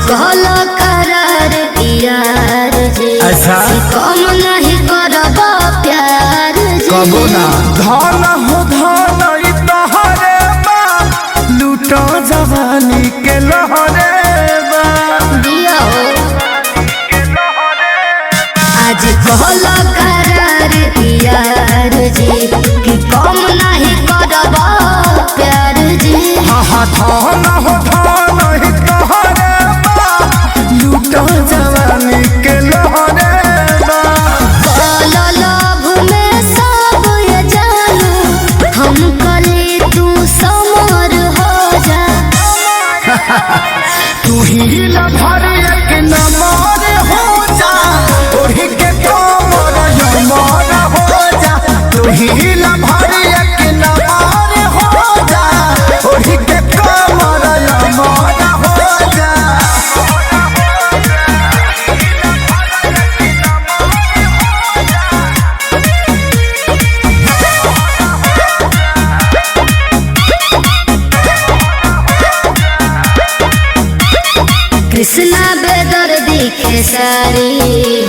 कहलो करार यार जी कम नहीं करब प्यार जी कबो ना धन हो धन तहरे बा लूटो जवानी के लहरे बा दिया आज कहलो करार यार जी कि कम नहीं करब प्यार जी हाँ धन हो धन तहरे बा लूटो जवानी के लहरे बा काला लाभ में सब ये जानू हम कली तू समर हो जा तू ही लभर एक नमर हो जा ओढ़ी के कमर यमर हो जा तू ही लभर एक नमर हो जा ओढ़ी के कमर यमर हो जा कृष्णा बेदर्दी खेसारी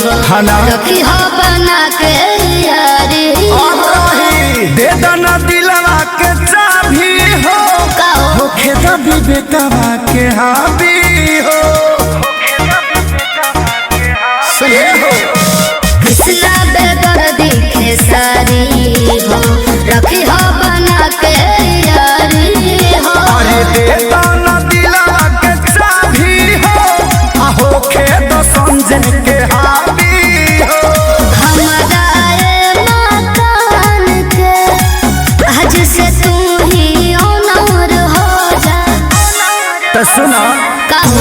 हो हना रखी हो बना के यारी दे दना दिलवा के चाबी हो हो खेता भी बेटवा के हाबी हो सुने हो कृष्णा बेदर्दी खेसारी हो रखी हो बना के यारी हो अरे दे दना दिलवा के चाबी हो आहो खेत संजन के हाबी हो हमारा ये मकान के आज से तू ही ओनर हो जा तो सुना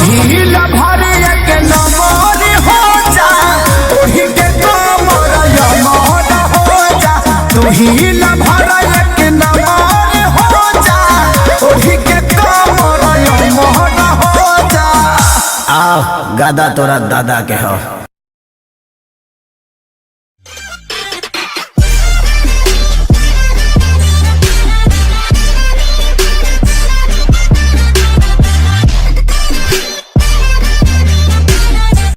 ही लभर एक नमर हो जा ओही के कमर यमर हो जा तू ही लभर एक नमर हो जा ओही के कमर यमर हो जा आ गादा तोरा दादा के हो।